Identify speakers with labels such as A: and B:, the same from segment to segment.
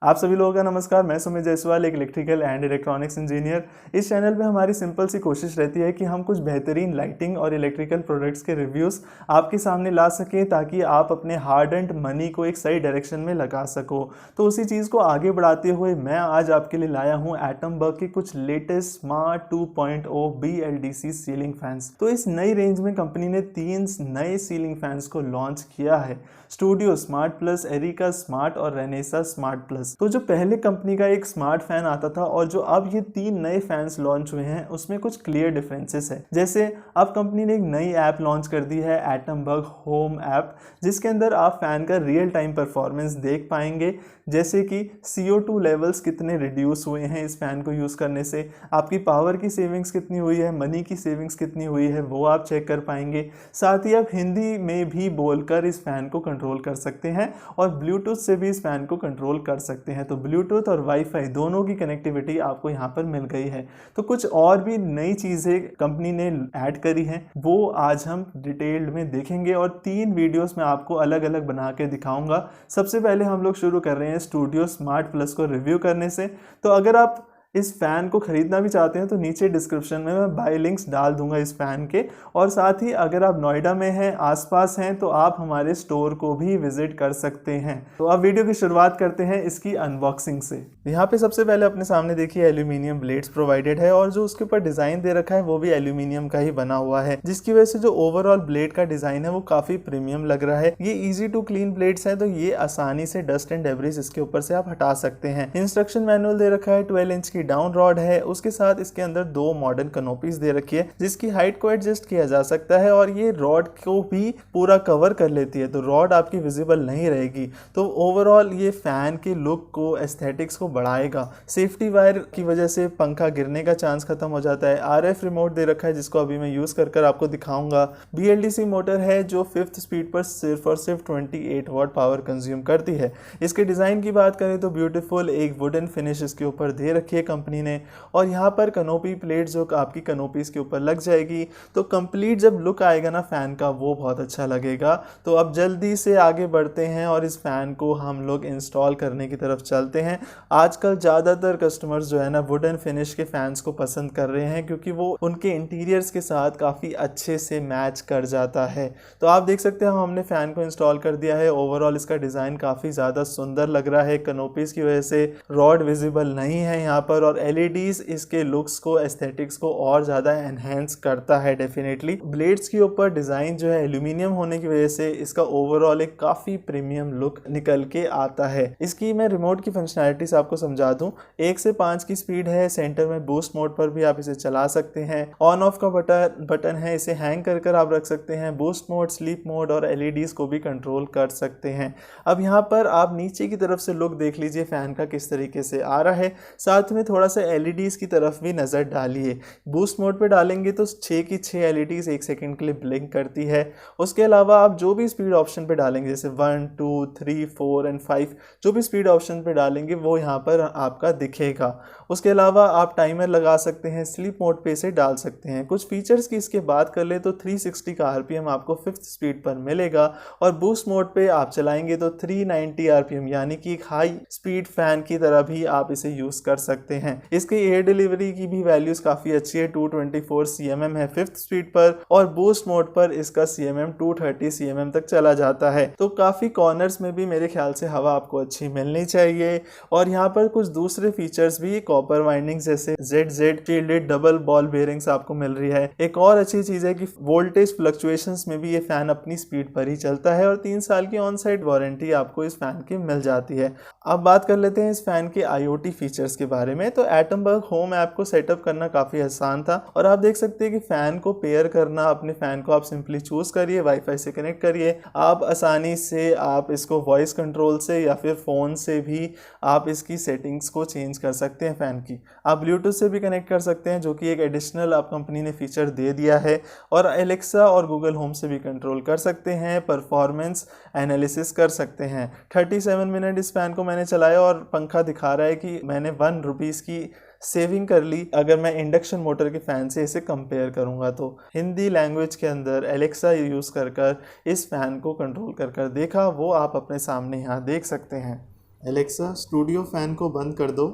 A: आप सभी लोगों का नमस्कार। मैं सुमित जायसवाल, एक इलेक्ट्रिकल एंड इलेक्ट्रॉनिक्स इंजीनियर। इस चैनल पे हमारी सिंपल सी कोशिश रहती है कि हम कुछ बेहतरीन लाइटिंग और इलेक्ट्रिकल प्रोडक्ट्स के रिव्यूज़ आपके सामने ला सकें ताकि आप अपने हार्ड एंड मनी को एक सही डायरेक्शन में लगा सको। तो उसी चीज़ को आगे बढ़ाते हुए मैं आज आपके लिए लाया हूँ एटमबर्ग के कुछ latest smart 2.0 BLDC ceiling fans. तो इस नई रेंज में कंपनी ने 3 नए सीलिंग फैंस को लॉन्च किया है, studio smart plus, Erica smart और रेनेसा स्मार्ट प्लस। तो जो पहले कंपनी का एक स्मार्ट फैन आता था और जो अब ये 3 नए फैंस लॉन्च हुए हैं उसमें कुछ क्लियर डिफरेंसेस है। जैसे अब कंपनी ने एक नई ऐप लॉन्च कर दी है, एटमबर्ग होम ऐप, जिसके अंदर आप फैन का रियल टाइम परफॉर्मेंस देख पाएंगे, जैसे कि CO2 लेवल्स कितने रिड्यूस हुए हैं इस फैन को यूज़ करने से, आपकी पावर की सेविंग्स कितनी हुई है, मनी की सेविंग्स कितनी हुई है, वो आप चेक कर पाएंगे। साथ ही आप हिंदी में भी बोलकर इस फैन को कंट्रोल कर सकते हैं और ब्लूटूथ से भी इस फैन को कंट्रोल कर सकते हैं। तो ब्लूटूथ और वाईफाई दोनों की कनेक्टिविटी आपको यहाँ पर मिल गई है। तो कुछ और भी नई चीज़ें कंपनी ने ऐड करी हैं, वो आज हम डिटेल्ड में देखेंगे और 3 वीडियोस में आपको अलग अलग बना के दिखाऊंगा। सबसे पहले हम लोग शुरू कर रहे हैं स्टूडियो स्मार्ट प्लस को रिव्यू करने से। तो अगर आप इस फैन को खरीदना भी चाहते हैं तो नीचे डिस्क्रिप्शन में मैं बाय लिंक्स डाल दूंगा इस फैन के। और साथ ही अगर आप नोएडा में हैं, आसपास हैं, तो आप हमारे स्टोर को भी विजिट कर सकते हैं। तो अब वीडियो की शुरुआत करते हैं इसकी अनबॉक्सिंग से। यहाँ पे सबसे पहले अपने सामने देखिए एल्यूमिनियम ब्लेड्स प्रोवाइडेड है और जो उसके ऊपर डिजाइन दे रखा है वो भी एल्यूमिनियम का ही बना हुआ है, जिसकी वजह से जो ओवरऑल ब्लेड का डिजाइन है वो काफी प्रीमियम लग रहा है। ये इजी टू क्लीन ब्लेड्स है, तो ये आसानी से डस्ट एंड डेब्रिस इसके ऊपर से आप हटा सकते हैं। इंस्ट्रक्शन मैनुअल दे रखा है, 12 इंच की डाउन रॉड है, उसके साथ इसके अंदर 2 मॉडर्न कनोपीज दे रखी है जिसकी हाइट को एडजस्ट किया जा सकता है और ये रॉड को भी पूरा कवर कर लेती है, तो रॉड आपकी विजिबल नहीं रहेगी। तो ओवरऑल ये फैन के लुक को, एस्थेटिक्स को बढ़ाएगा। सेफ्टी वायर की वजह से पंखा गिरने का चांस खत्म हो जाता है। RF रिमोट दे रखा है जिसको अभी मैं यूज कर आपको दिखाऊंगा। BLDC मोटर है जो 5th स्पीड पर सिर्फ और सिर्फ 28 वाट पावर कंज्यूम करती है। इसके डिजाइन की बात करें तो ब्यूटीफुल एक वुडन फिनिश इसके ऊपर दे रखी है कंपनी ने, और यहाँ पर कनोपी प्लेट जो आपकी कनोपीज के ऊपर लग जाएगी, तो कंप्लीट जब लुक आएगा ना फैन का वो बहुत अच्छा लगेगा। तो अब जल्दी से आगे बढ़ते हैं और इस फैन को हम लोग इंस्टॉल करने की तरफ चलते हैं। आजकल ज़्यादातर कस्टमर्स जो है ना वुडन फिनिश के फैंस को पसंद कर रहे हैं क्योंकि वो उनके इंटीरियर्स के साथ काफ़ी अच्छे से मैच कर जाता है। तो आप देख सकते हैं हमने फ़ैन को इंस्टॉल कर दिया है। ओवरऑल इसका डिज़ाइन काफ़ी ज़्यादा सुंदर लग रहा है। कनोपीज की वजह से रॉड विजिबल नहीं है यहाँ पर, और LEDs इसके लुक्स को, एस्थेटिक्स को और ज़्यादा एनहेंस करता है डेफिनेटली। ब्लेड्स के ऊपर डिज़ाइन जो है एल्यूमिनियम होने की वजह से इसका ओवरऑल एक काफ़ी प्रीमियम लुक निकल के आता है। इसकी मैं रिमोट की फंक्शनैलिटीज आपको समझा दूं। 1 से 5 की स्पीड है। सेंटर में बूस्ट मोड पर भी आप इसे चला सकते हैं। ऑन ऑफ का बटन है, इसे हैंग कर आप रख सकते हैं। बूस्ट मोड, स्लीप मोड और LEDs को भी कंट्रोल कर सकते हैं। अब यहाँ पर आप नीचे की तरफ से लुक देख लीजिए फैन का किस तरीके से आ रहा है। साथ में थोड़ा सा LEDs की तरफ भी नज़र डालिए। बूस्ट मोड पे डालेंगे तो 6 की 6 LEDs 1 सेकंड के लिए ब्लिंक करती है। उसके अलावा आप जो भी स्पीड ऑप्शन पे डालेंगे, जैसे 1, 2, 3, 4 एंड 5, जो भी स्पीड ऑप्शन पे डालेंगे वो यहाँ पर आपका दिखेगा। उसके अलावा आप टाइमर लगा सकते हैं, स्लीप मोड पे इसे डाल सकते हैं। कुछ फीचर्स की इसके बात कर ले तो 360 का RPM आपको 5th स्पीड पर मिलेगा, और बूस्ट मोड पे आप चलाएंगे तो 390 RPM यानी कि एक हाई स्पीड फैन की तरह भी आप इसे यूज़ कर सकते हैं। इसके एयर डिलीवरी की भी वैल्यूज काफ़ी अच्छी है। 224 cmm है 5th स्पीड पर, और बूस्ट मोड पर इसका CMM 230 cmm तक चला जाता है। तो काफ़ी कॉर्नर्स में भी मेरे ख्याल से हवा आपको अच्छी मिलनी चाहिए। और यहाँ पर कुछ दूसरे फीचर्स भी, कॉपर वाइंडिंग जैसे ZZ shielded double ball bearings आपको मिल रही है। एक और अच्छी चीज़ है कि वोल्टेज फ्लक्चुएशंस में भी ये फैन अपनी स्पीड पर ही चलता है, और 3 साल की ऑन साइट वारंटी आपको इस फैन की मिल जाती है। अब बात कर लेते हैं इस फैन के IoT फीचर्स के बारे में। तो एटमबर्ग होम ऐप को सेटअप करना काफ़ी आसान था, और आप देख सकते हैं कि फ़ैन को पेयर करना, अपने फ़ैन को आप सिंपली चूज़ करिए, वाईफाई से कनेक्ट करिए। आप आसानी से आप इसको वॉइस कंट्रोल से या फिर फ़ोन से भी आप इसकी सेटिंग्स को चेंज कर सकते हैं। फ़ैन की आप ब्लूटूथ से भी कनेक्ट कर सकते हैं, जो कि एक एडिशनल आप कंपनी ने फीचर दे दिया है, और एलेक्सा और गूगल होम से भी कंट्रोल कर सकते हैं। परफॉर्मेंस एनालिसिस कर सकते हैं। 37 मिनट इस फैन को मैंने चलाया और पंखा दिखा रहा है कि मैंने 1 रुपीज़ की सेविंग कर ली अगर मैं इंडक्शन मोटर के फ़ैन से इसे कंपेयर करूंगा। तो हिंदी लैंग्वेज के अंदर एलेक्सा यूज़ कर इस फ़ैन को कंट्रोल कर देखा, वो आप अपने सामने यहाँ देख सकते हैं। एलेक्सा स्टूडियो फैन को बंद कर दो।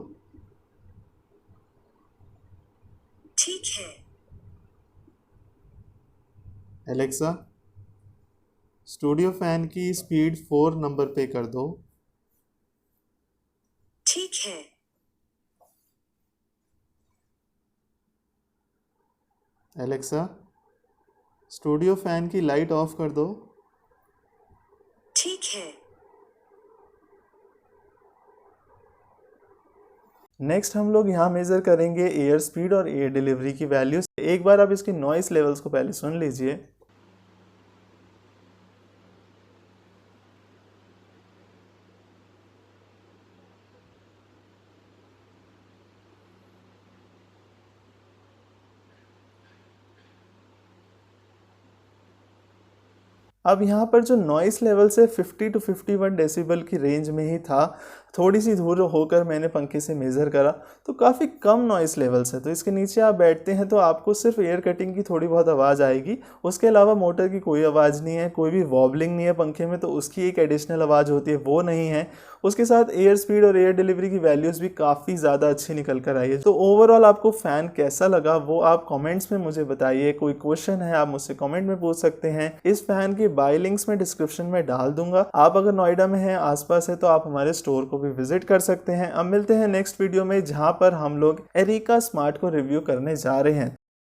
B: ठीक है।
A: एलेक्सा स्टूडियो फैन की स्पीड 4 नंबर पे कर दो।
B: ठीक है।
A: एलेक्सा स्टूडियो फैन की लाइट ऑफ कर दो।
B: ठीक है।
A: नेक्स्ट हम लोग यहाँ मेज़र करेंगे एयर स्पीड और एयर डिलीवरी की वैल्यूज। एक बार आप इसकी नॉइस लेवल्स को पहले सुन लीजिए। अब यहाँ पर जो नॉइस लेवल से 50 to 51 डेसिबल की रेंज में ही था। थोड़ी सी दूर होकर मैंने पंखे से मेज़र करा तो काफ़ी कम नॉइस लेवल्स है। तो इसके नीचे आप बैठते हैं तो आपको सिर्फ एयर कटिंग की थोड़ी बहुत आवाज़ आएगी, उसके अलावा मोटर की कोई आवाज़ नहीं है, कोई भी वॉबलिंग नहीं है पंखे में, तो उसकी एक एडिशनल आवाज़ होती है वो नहीं है। उसके साथ एयर स्पीड और एयर डिलीवरी की वैल्यूज़ भी काफ़ी ज़्यादा अच्छी निकल कर आई है। तो ओवरऑल आपको फ़ैन कैसा लगा वो आप कमेंट्स में मुझे बताइए। कोई क्वेश्चन है आप मुझसे कमेंट में पूछ सकते हैं। इस फ़ैन की बाय लिंक्स में डिस्क्रिप्शन में डाल दूंगा। आप अगर नोएडा में हैं, आसपास है, तो आप हमारे स्टोर को भी विजिट कर सकते हैं। अब मिलते हैं नेक्स्ट वीडियो में, जहां पर हम लोग एरिका स्मार्ट को रिव्यू करने जा रहे हैं।